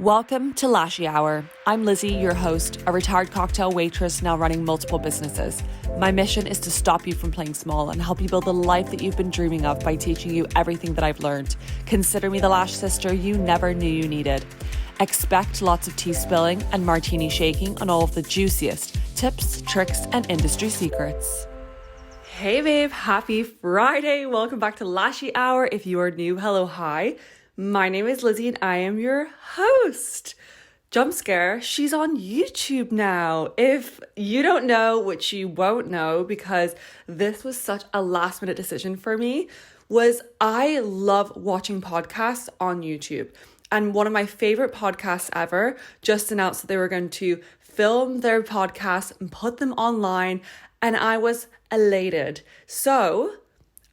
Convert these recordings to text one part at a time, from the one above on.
Welcome to LASHY Hour. I'm Lizzie, your host, a retired cocktail waitress now running multiple businesses. My mission is to stop you from playing small and help you build the life that you've been dreaming of by teaching you everything that I've learned. Consider me the Lash sister you never knew you needed. Expect lots of tea spilling and martini shaking on all of the juiciest tips, tricks, and industry secrets. Hey babe, happy Friday. Welcome back to LASHY Hour. If you are new, hello, hi. My name is Lizzie and I am your host. Jump scare, she's on YouTube now. If you don't know, which you won't know because this was such a last minute decision for me, was I love watching podcasts on YouTube. And one of my favorite podcasts ever just announced that they were going to film their podcasts and put them online. And I was elated. So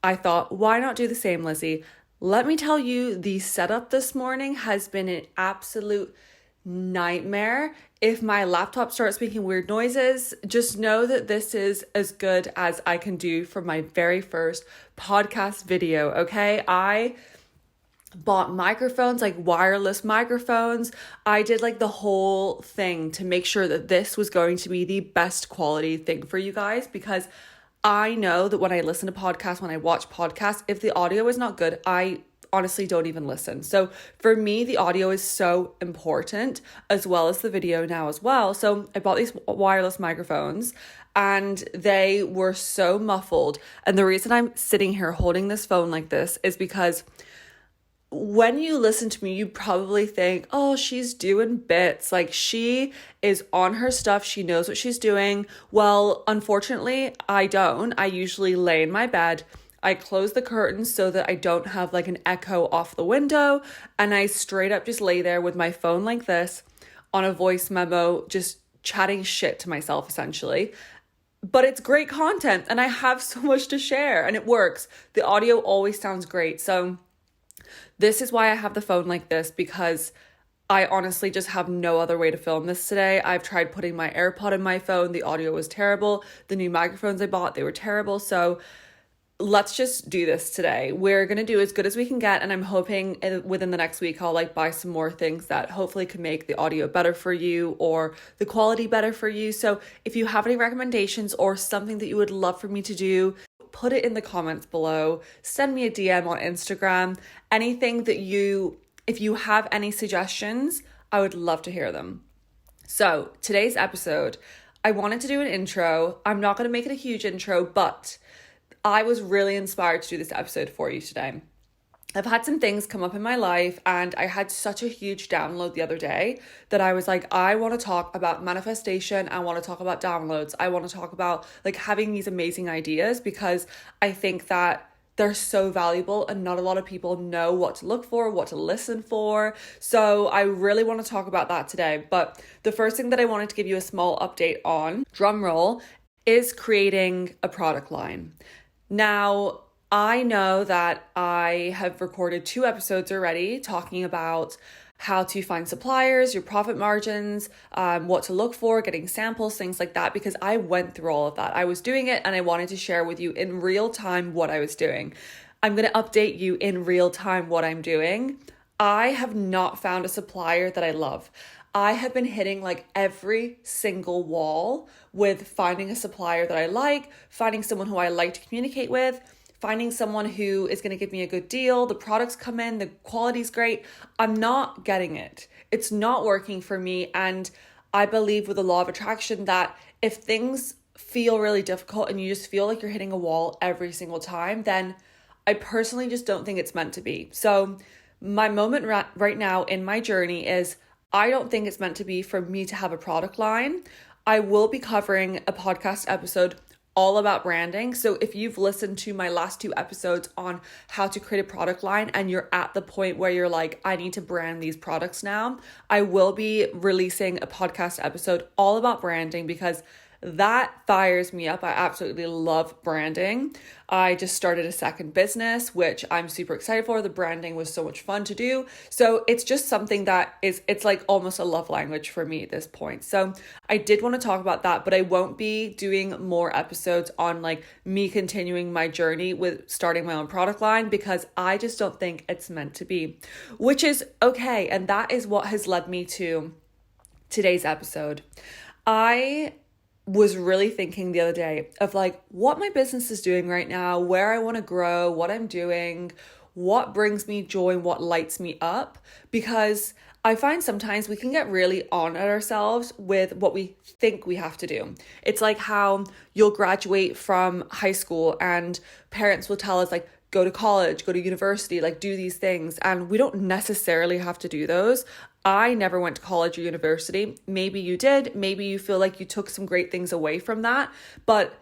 I thought, why not do the same, Lizzie? Let me tell you, the setup this morning has been an absolute nightmare. If my laptop starts making weird noises, just know that this is as good as I can do for my very first podcast video, okay? I bought microphones, like wireless microphones. I did like the whole thing to make sure that this was going to be the best quality thing for you guys, because I know that when I listen to podcasts, when I watch podcasts, if the audio is not good, I honestly don't even listen. So for me, the audio is so important, as well as the video now as well. So I bought these wireless microphones and they were so muffled. And the reason I'm sitting here holding this phone like this is because when you listen to me, you probably think, oh, she's doing bits. Like, she is on her stuff. She knows what she's doing. Well, unfortunately, I don't. I usually lay in my bed. I close the curtains so that I don't have like an echo off the window. And I straight up just lay there with my phone like this on a voice memo, just chatting shit to myself, essentially. But it's great content and I have so much to share and it works. The audio always sounds great. So this is why I have the phone like this, because I honestly just have no other way to film this today. I've tried putting my AirPod in my phone. The audio was terrible. The new microphones I bought, they were terrible. So let's just do this today. We're going to do as good as we can get. And I'm hoping within the next week, I'll like buy some more things that hopefully can make the audio better for you or the quality better for you. So if you have any recommendations or something that you would love for me to do, put it in the comments below. Send me a DM on Instagram. Anything that if you have any suggestions, I would love to hear them. So today's episode, I wanted to do an intro. I'm not going to make it a huge intro, but I was really inspired to do this episode for you today. I've had some things come up in my life and I had such a huge download the other day that I was like, I want to talk about manifestation. I want to talk about downloads. I want to talk about like having these amazing ideas, because I think that they're so valuable and not a lot of people know what to look for, what to listen for. So I really want to talk about that today. But the first thing that I wanted to give you a small update on, drum roll, is creating a product line. Now, I know that I have recorded 2 episodes already talking about how to find suppliers, your profit margins, what to look for, getting samples, things like that, because I went through all of that. I was doing it and I wanted to share with you in real time what I was doing. I'm going to update you in real time what I'm doing. I have not found a supplier that I love. I have been hitting like every single wall with finding a supplier that I like, finding someone who I like to communicate with, finding someone who is going to give me a good deal. The products come in, the quality's great. I'm not getting it. It's not working for me. And I believe with the law of attraction that if things feel really difficult and you just feel like you're hitting a wall every single time, then I personally just don't think it's meant to be. So my moment right now in my journey is I don't think it's meant to be for me to have a product line. I will be covering a podcast episode all about branding. So if you've listened to my last 2 episodes on how to create a product line and you're at the point where you're like, I need to brand these products now, I will be releasing a podcast episode all about branding, because that fires me up. I absolutely love branding. I just started a second business, which I'm super excited for. The branding was so much fun to do. So it's just something that it's like almost a love language for me at this point. So I did want to talk about that, but I won't be doing more episodes on like me continuing my journey with starting my own product line because I just don't think it's meant to be, which is okay. And that is what has led me to today's episode. I was really thinking the other day of like what my business is doing right now, where I want to grow, what I'm doing, what brings me joy and what lights me up, because I find sometimes we can get really on at ourselves with what we think we have to do. It's like how you'll graduate from high school and parents will tell us like, go to college, go to university, like do these things. And we don't necessarily have to do those. I never went to college or university. Maybe you did. Maybe you feel like you took some great things away from that. But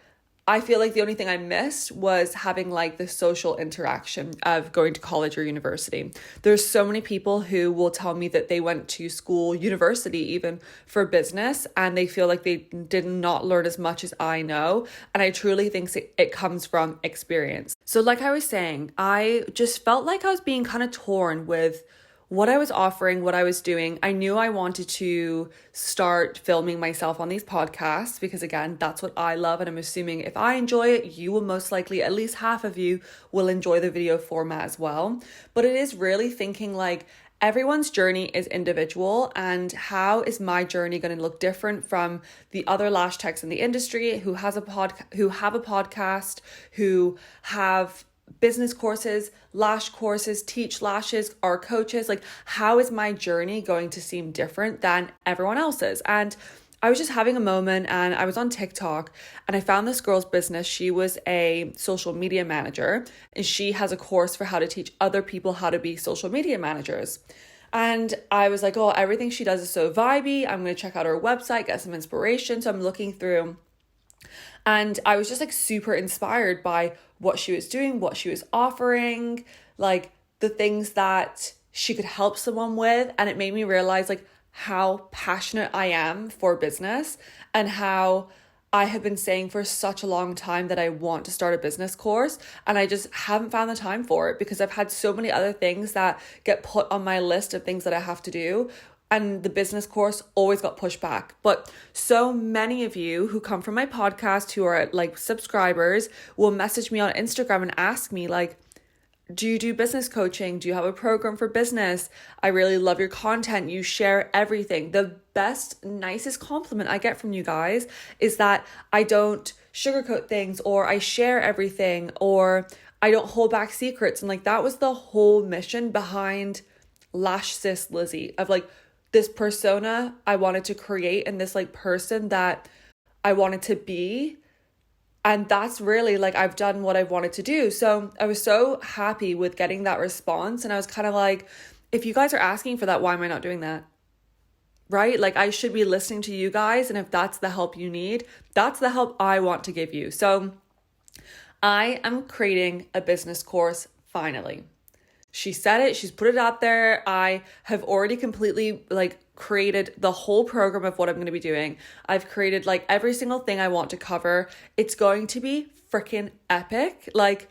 I feel like the only thing I missed was having like the social interaction of going to college or university. There's so many people who will tell me that they went to school, university even for business, and they feel like they did not learn as much as I know. And I truly think it comes from experience. So like I was saying, I just felt like I was being kind of torn with what I was offering, what I was doing. I knew I wanted to start filming myself on these podcasts because again, that's what I love. And I'm assuming if I enjoy it, you will most likely, at least half of you will enjoy the video format as well. But it is really thinking like everyone's journey is individual, and how is my journey going to look different from the other lash techs in the industry who have a podcast, who have business courses, lash courses, teach lashes, are coaches. Like, how is my journey going to seem different than everyone else's? And I was just having a moment and I was on TikTok and I found this girl's business. She was a social media manager and she has a course for how to teach other people how to be social media managers. And I was like, oh, everything she does is so vibey. I'm going to check out her website, get some inspiration. So I'm looking through and I was just like super inspired by what she was doing, what she was offering, like the things that she could help someone with. And it made me realize like how passionate I am for business and how I have been saying for such a long time that I want to start a business course. And I just haven't found the time for it because I've had so many other things that get put on my list of things that I have to do. And the business course always got pushed back. But so many of you who come from my podcast, who are like subscribers, will message me on Instagram and ask me like, do you do business coaching? Do you have a program for business? I really love your content. You share everything. The best, nicest compliment I get from you guys is that I don't sugarcoat things, or I share everything, or I don't hold back secrets. And like, that was the whole mission behind Lash Sis Lizzie, of like, this persona I wanted to create and this like person that I wanted to be. And that's really like, I've done what I've wanted to do. So I was so happy with getting that response. And I was kind of like, if you guys are asking for that, why am I not doing that? Right? Like, I should be listening to you guys. And if that's the help you need, that's the help I want to give you. So I am creating a business course finally. She said it, she's put it out there. I have already completely like created the whole program of what I'm going to be doing. I've created like every single thing I want to cover. It's going to be freaking epic. Like,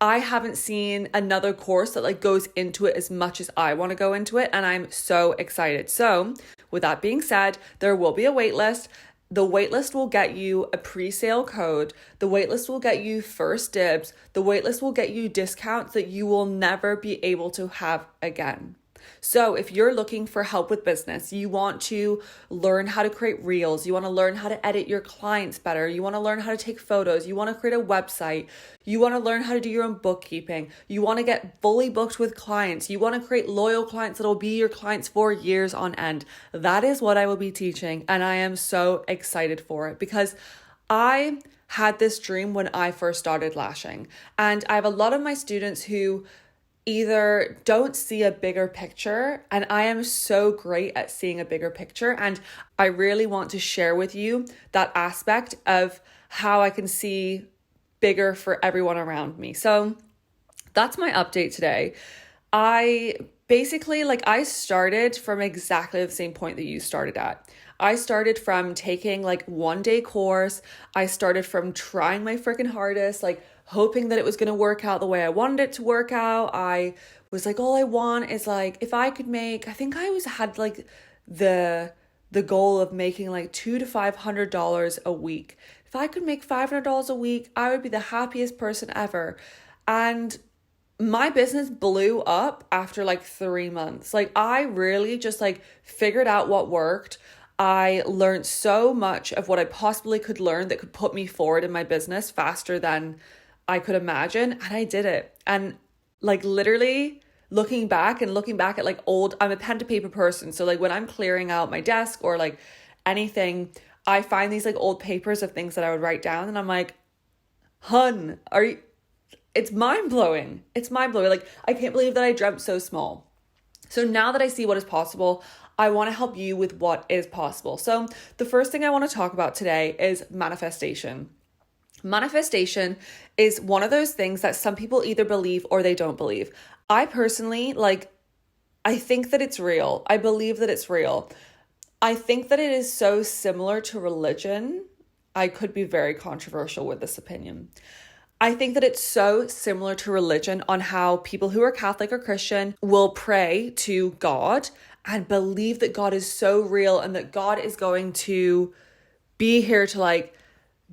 I haven't seen another course that like goes into it as much as I want to go into it. And I'm so excited. So with that being said, there will be a wait list. The waitlist will get you a pre-sale code. The waitlist will get you first dibs. The waitlist will get you discounts that you will never be able to have again. So if you're looking for help with business, you want to learn how to create reels, you want to learn how to edit your clients better, you want to learn how to take photos, you want to create a website, you want to learn how to do your own bookkeeping, you want to get fully booked with clients, you want to create loyal clients that will be your clients for years on end, that is what I will be teaching. And I am so excited for it because I had this dream when I first started lashing. And I have a lot of my students who either don't see a bigger picture, and I am so great at seeing a bigger picture, and I really want to share with you that aspect of how I can see bigger for everyone around me. So that's my update today. I Basically, like I started from exactly the same point that you started at. I started from taking like 1 day course. I started from trying my freaking hardest, like hoping that it was going to work out the way I wanted it to work out. I was like, all I want is like, if I could make, I think I was had like the the goal of making like $200 to $500 a week. If I could make $500 a week, I would be the happiest person ever. And my business blew up after like 3 months. Like I really just like figured out what worked. I learned so much of what I possibly could learn that could put me forward in my business faster than I could imagine. And I did it. And like literally looking back at like old, I'm a pen to paper person. So like when I'm clearing out my desk or like anything, I find these like old papers of things that I would write down and I'm like, hun, are you, it's mind blowing. It's mind blowing. Like, I can't believe that I dreamt so small. So now that I see what is possible, I want to help you with what is possible. So the first thing I want to talk about today is manifestation. Manifestation is one of those things that some people either believe or they don't believe. I personally, like, I think that it's real. I believe that it's real. I think that it is so similar to religion. I could be very controversial with this opinion. I think that it's so similar to religion on how people who are Catholic or Christian will pray to God and believe that God is so real and that God is going to be here to like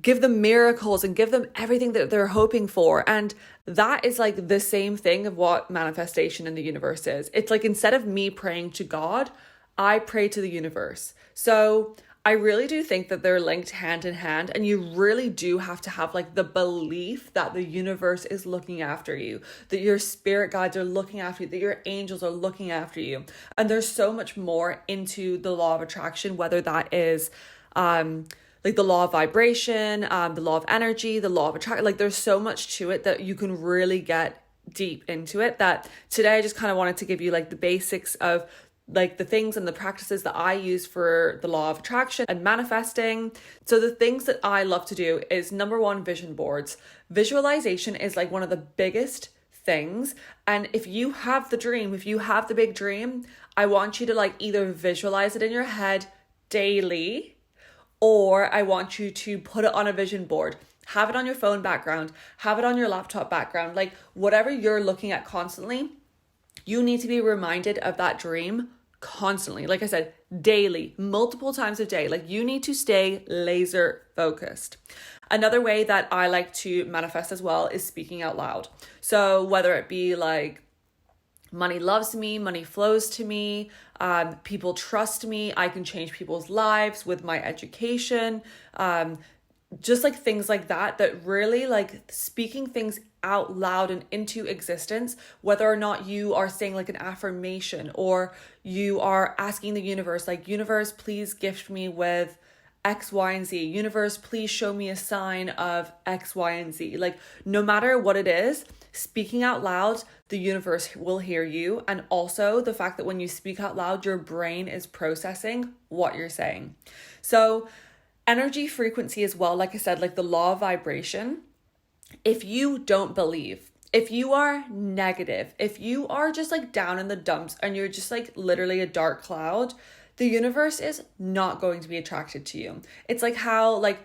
give them miracles and give them everything that they're hoping for. And that is like the same thing of what manifestation in the universe is. It's like instead of me praying to God, I pray to the universe. So I really do think that they're linked hand in hand, and you really do have to have like the belief that the universe is looking after you, that your spirit guides are looking after you, that your angels are looking after you. And there's so much more into the law of attraction, whether that is like the law of vibration, the law of energy, the law of attraction. Like there's so much to it that you can really get deep into it, that today I just kind of wanted to give you like the basics of like the things and the practices that I use for the law of attraction and manifesting. So the things that I love to do is number one, vision boards. Visualization is like one of the biggest things. And if you have the dream, if you have the big dream, I want you to like either visualize it in your head daily, or I want you to put it on a vision board. Have it on your phone background, have it on your laptop background, like whatever you're looking at constantly. You need to be reminded of that dream constantly. Like I said, daily, multiple times a day. Like you need to stay laser focused. Another way that I like to manifest as well is speaking out loud. So whether it be like money loves me, money flows to me, people trust me, I can change people's lives with my education, just like things like that, that really like speaking things out loud and into existence, whether or not you are saying like an affirmation or you are asking the universe, like, universe, please gift me with X, Y, and Z. Universe, please show me a sign of X, Y, and Z. Like no matter what it is, speaking out loud, the universe will hear you. And also the fact that when you speak out loud, your brain is processing what you're saying. So energy frequency as well, like I said, like the law of vibration. If you don't believe, if you are negative, if you are just like down in the dumps and you're just like literally a dark cloud, the universe is not going to be attracted to you. It's like how like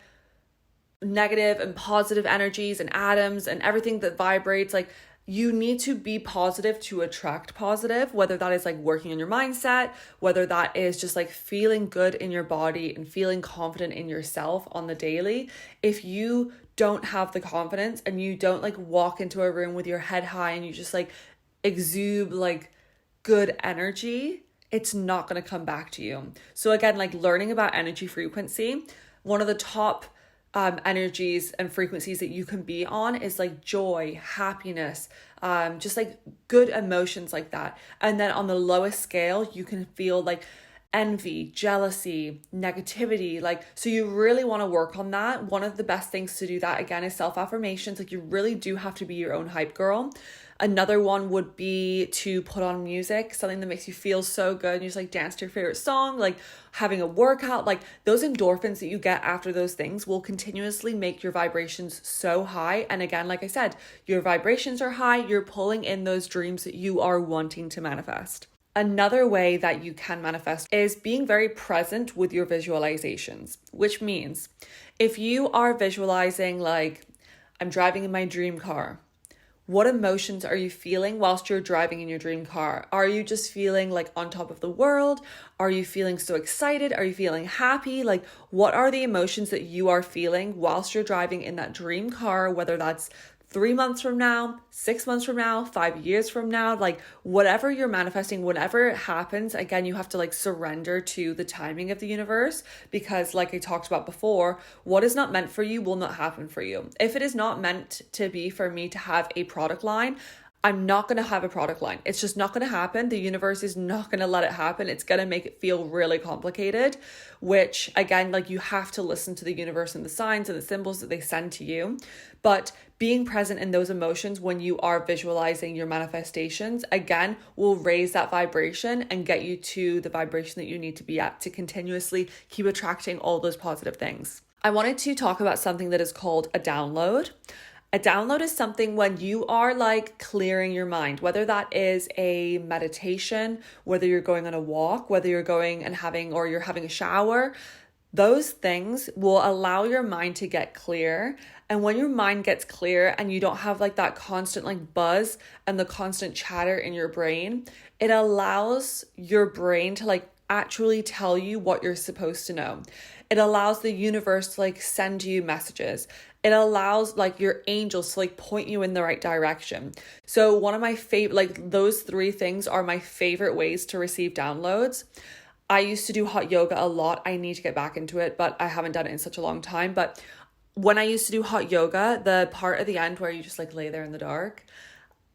negative and positive energies and atoms and everything that vibrates, like you need to be positive to attract positive, whether that is like working on your mindset, whether that is just like feeling good in your body and feeling confident in yourself on the daily. If you don't have the confidence and you don't like walk into a room with your head high and you just like exude like good energy, it's not going to come back to you. So again, like learning about energy frequency, one of the top energies and frequencies that you can be on is like joy, happiness, just like good emotions like that. And then on the lowest scale, you can feel like envy, jealousy, negativity. Like, so you really want to work on that. One of the best things to do that again is self-affirmations. Like you really do have to be your own hype girl. Another one would be to put on music, something that makes you feel so good. And you just like dance to your favorite song, like having a workout, like those endorphins that you get after those things will continuously make your vibrations so high. And again, like I said, your vibrations are high, you're pulling in those dreams that you are wanting to manifest. Another way that you can manifest is being very present with your visualizations, which means if you are visualizing like, I'm driving in my dream car, what emotions are you feeling whilst you're driving in your dream car? Are you just feeling like on top of the world? Are you feeling so excited? Are you feeling happy? Like, what are the emotions that you are feeling whilst you're driving in that dream car, whether that's 3 months from now, 6 months from now, 5 years from now, like whatever you're manifesting, whenever it happens, again, you have to like surrender to the timing of the universe, because like I talked about before, what is not meant for you will not happen for you. If it is not meant to be for me to have a product line, I'm not going to have a product line. It's just not going to happen. The universe is not going to let it happen. It's going to make it feel really complicated, which again, like you have to listen to the universe and the signs and the symbols that they send to you. But being present in those emotions when you are visualizing your manifestations, again, will raise that vibration and get you to the vibration that you need to be at to continuously keep attracting all those positive things. I wanted to talk about something that is called a download. A download is something when you are like clearing your mind, whether that is a meditation, whether you're going on a walk, whether you're going and having, or you're having a shower, those things will allow your mind to get clear. And when your mind gets clear and you don't have like that constant like buzz and the constant chatter in your brain, it allows your brain to like actually tell you what you're supposed to know. It allows the universe to like send you messages. It allows like your angels to like point you in the right direction. So one of my favorite, like those 3 things are my favorite ways to receive downloads. I used to do hot yoga a lot. I need to get back into it, but I haven't done it in such a long time. But when I used to do hot yoga, the part at the end where you just like lay there in the dark,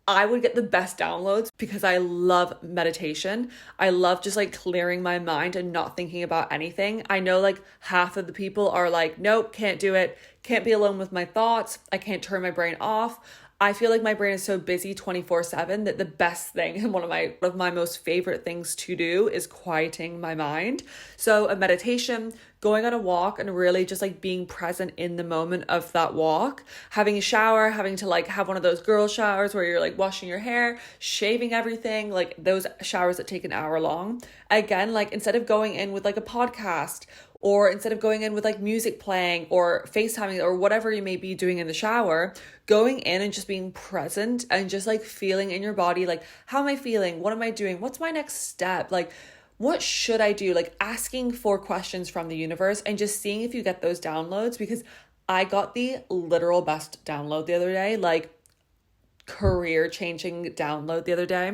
I would get the best downloads because I love meditation. I love just like clearing my mind and not thinking about anything. I know like half of the people are like, nope, can't do it. Can't be alone with my thoughts. I can't turn my brain off. I feel like my brain is so busy 24/7 that the best thing and one of my most favorite things to do is quieting my mind. So a meditation, going on a walk and really just like being present in the moment of that walk, having a shower, having to like have one of those girl showers where you're like washing your hair, shaving everything, like those showers that take an hour long. Again, like instead of going in with like a podcast, or instead of going in with like music playing or FaceTiming or whatever you may be doing in the shower, going in and just being present and just like feeling in your body, like, how am I feeling? What am I doing? What's my next step? Like, what should I do? Like asking for questions from the universe and just seeing if you get those downloads, because I got the literal best download the other day, like career changing download the other day.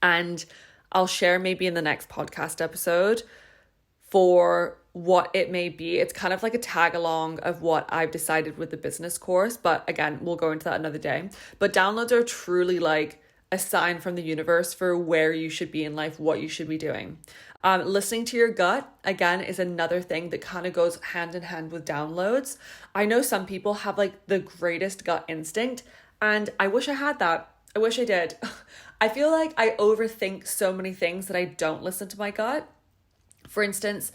And I'll share maybe in the next podcast episode for what it may be. It's kind of like a tag along of what I've decided with the business course. But again, we'll go into that another day. But downloads are truly like a sign from the universe for where you should be in life, what you should be doing. Listening to your gut, again, is another thing that kind of goes hand in hand with downloads. I know some people have like the greatest gut instinct, and I wish I had that. I wish I did. I feel like I overthink so many things that I don't listen to my gut. For instance,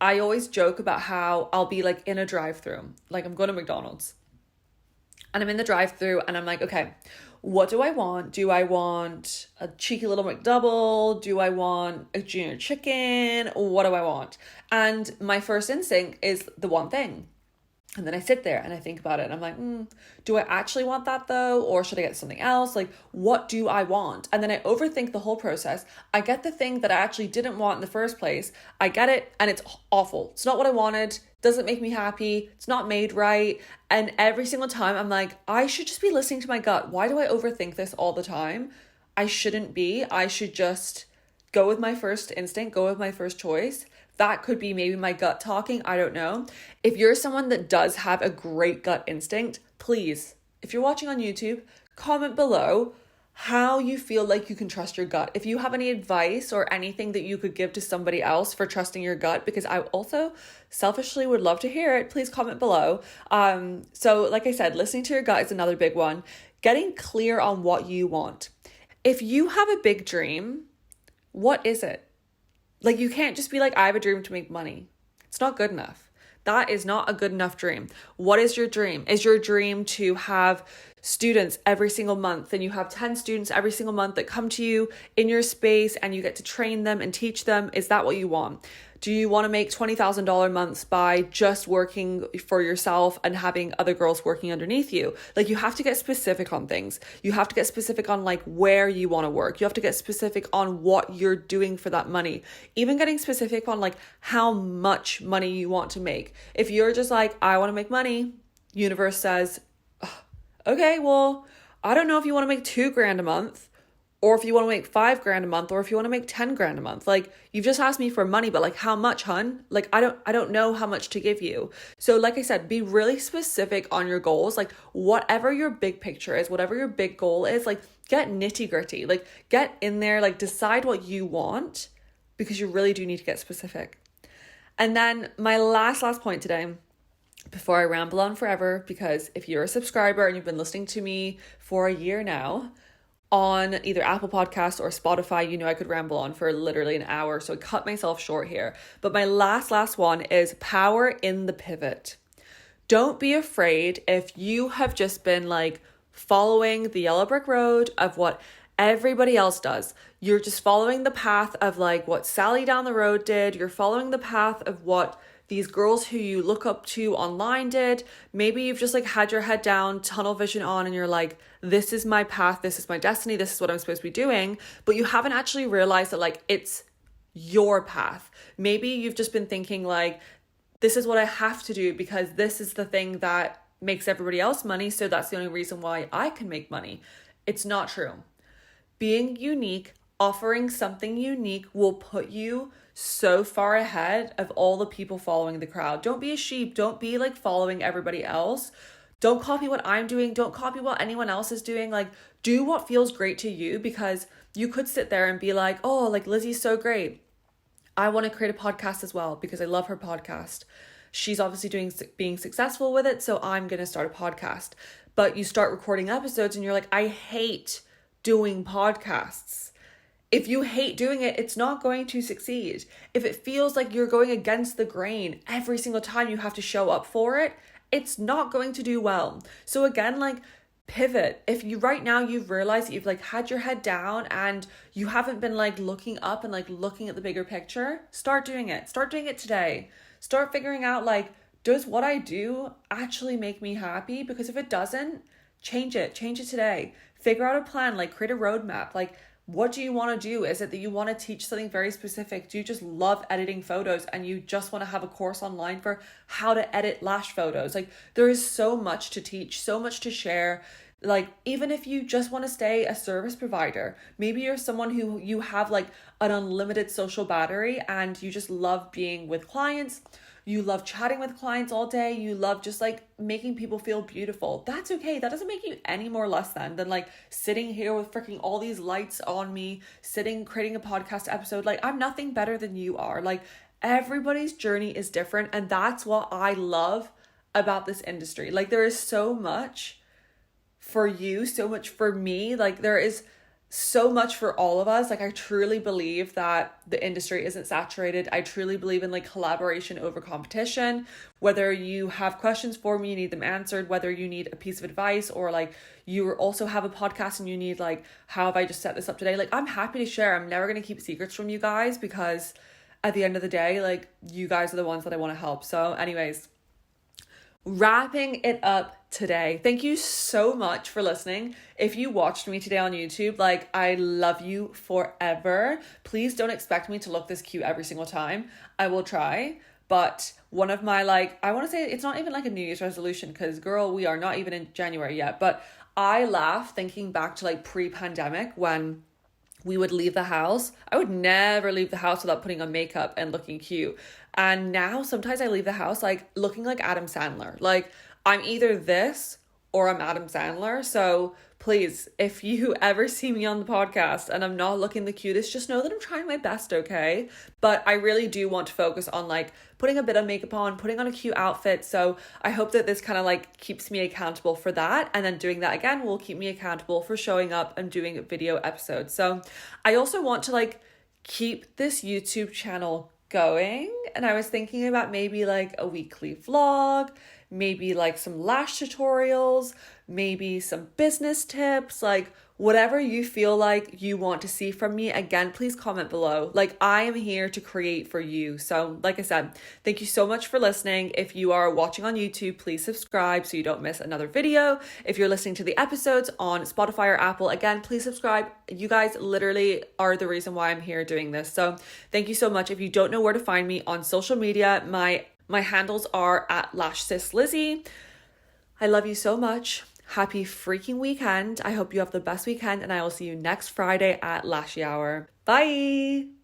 I always joke about how I'll be like in a drive-thru, like I'm going to McDonald's and I'm in the drive-thru and I'm like, okay, what do I want? Do I want a cheeky little McDouble? Do I want a junior chicken? What do I want? And my first instinct is the one thing. And then I sit there and I think about it and I'm like, do I actually want that though? Or should I get something else? Like, what do I want? And then I overthink the whole process. I get the thing that I actually didn't want in the first place. I get it and it's awful. It's not what I wanted. Doesn't make me happy. It's not made right. And every single time I'm like, I should just be listening to my gut. Why do I overthink this all the time? I shouldn't be. I should just go with my first instinct, go with my first choice. That could be maybe my gut talking. I don't know. If you're someone that does have a great gut instinct, please, if you're watching on YouTube, comment below how you feel like you can trust your gut. If you have any advice or anything that you could give to somebody else for trusting your gut, because I also selfishly would love to hear it, please comment below. So like I said, listening to your gut is another big one. getting clear on what you want. If you have a big dream, what is it? Like, you can't just be like, I have a dream to make money. It's not good enough. That is not a good enough dream. What is your dream? Is your dream to have students every single month, and you have 10 students every single month that come to you in your space and you get to train them and teach them? Is that what you want? Do you want to make $20,000 months by just working for yourself and having other girls working underneath you? Like, you have to get specific on things. You have to get specific on like where you want to work. You have to get specific on what you're doing for that money. Even getting specific on like how much money you want to make. If you're just like, I want to make money, universe says, okay, well, I don't know if you want to make $2,000 a month, or if you want to make $5,000 a month, or if you want to make $10,000 a month. Like, you've just asked me for money, but like, how much, hun? Like, I don't know how much to give you. So like I said, be really specific on your goals. Like, whatever your big picture is, whatever your big goal is, like, get nitty gritty, like get in there, like decide what you want, because you really do need to get specific. And then my last point today, before I ramble on forever, because if you're a subscriber and you've been listening to me for a year now on either Apple Podcasts or Spotify, you know I could ramble on for literally an hour, so I cut myself short here. But my last one is power in the pivot. Don't be afraid if you have just been like following the yellow brick road of what everybody else does. You're just following the path of like what Sally down the road did. You're following the path of what these girls who you look up to online did. Maybe you've just like had your head down, tunnel vision on, and you're like, this is my path, this is my destiny, this is what I'm supposed to be doing. But you haven't actually realized that like it's your path. Maybe you've just been thinking like, this is what I have to do because this is the thing that makes everybody else money, so that's the only reason why I can make money. It's not true. Being unique, offering something unique will put you so far ahead of all the people following the crowd. Don't be a sheep. Don't be like following everybody else. Don't copy what I'm doing. Don't copy what anyone else is doing. Like, do what feels great to you, because you could sit there and be like, oh, like Lizzie's so great. I want to create a podcast as well because I love her podcast. She's obviously being successful with it, so I'm going to start a podcast. But you start recording episodes and you're like, I hate doing podcasts. If you hate doing it, it's not going to succeed. If it feels like you're going against the grain every single time you have to show up for it, it's not going to do well. So again, like, pivot. If you right now you've realized that you've like had your head down and you haven't been like looking up and like looking at the bigger picture, start doing it. Start doing it today. Start figuring out like, does what I do actually make me happy? Because if it doesn't, change it today. Figure out a plan, like create a roadmap. Like, what do you want to do? Is it that you want to teach something very specific? Do you just love editing photos and you just want to have a course online for how to edit lash photos? Like, there is so much to teach, so much to share. Like, even if you just want to stay a service provider, maybe you're someone who you have like an unlimited social battery and you just love being with clients. You love chatting with clients all day. You love just like making people feel beautiful. That's okay. That doesn't make you any more less than like sitting here with freaking all these lights on me, creating a podcast episode. Like, I'm nothing better than you are. Like, everybody's journey is different. And that's what I love about this industry. Like, there is so much for you, so much for me. Like, there is so much for all of us. Like, I truly believe that the industry isn't saturated. I truly believe in like collaboration over competition. Whether you have questions for me, you need them answered, whether you need a piece of advice, or like you also have a podcast and you need like, how have I just set this up today? Like, I'm happy to share. I'm never going to keep secrets from you guys, because at the end of the day, like, you guys are the ones that I want to help. So anyways, wrapping it up today. Thank you so much for listening. If you watched me today on YouTube, like, I love you forever. Please don't expect me to look this cute every single time. I will try. But one of my, like, I want to say it's not even like a New Year's resolution, because girl, we are not even in January yet. But I laugh thinking back to like pre-pandemic when we would leave the house. I would never leave the house without putting on makeup and looking cute. And now sometimes I leave the house like looking like Adam Sandler. Like, I'm either this or I'm Adam Sandler. So please, if you ever see me on the podcast and I'm not looking the cutest, just know that I'm trying my best, okay? But I really do want to focus on like putting a bit of makeup on, putting on a cute outfit. So I hope that this kind of like keeps me accountable for that. And then doing that again will keep me accountable for showing up and doing video episodes. So I also want to like keep this YouTube channel going. And I was thinking about maybe like a weekly vlog, maybe like some lash tutorials, maybe some business tips, like whatever you feel like you want to see from me. Again, please comment below. Like I am here to create for you. So like I said, thank you so much for listening. If you are watching on YouTube, please subscribe so you don't miss another video. If you're listening to the episodes on Spotify or Apple, again, please subscribe. You guys literally are the reason why I'm here doing this. So thank you so much. If you don't know where to find me on social media, my handles are at LashSisLizzy. I love you so much. Happy freaking weekend. I hope you have the best weekend, and I will see you next Friday at Lashy Hour. Bye.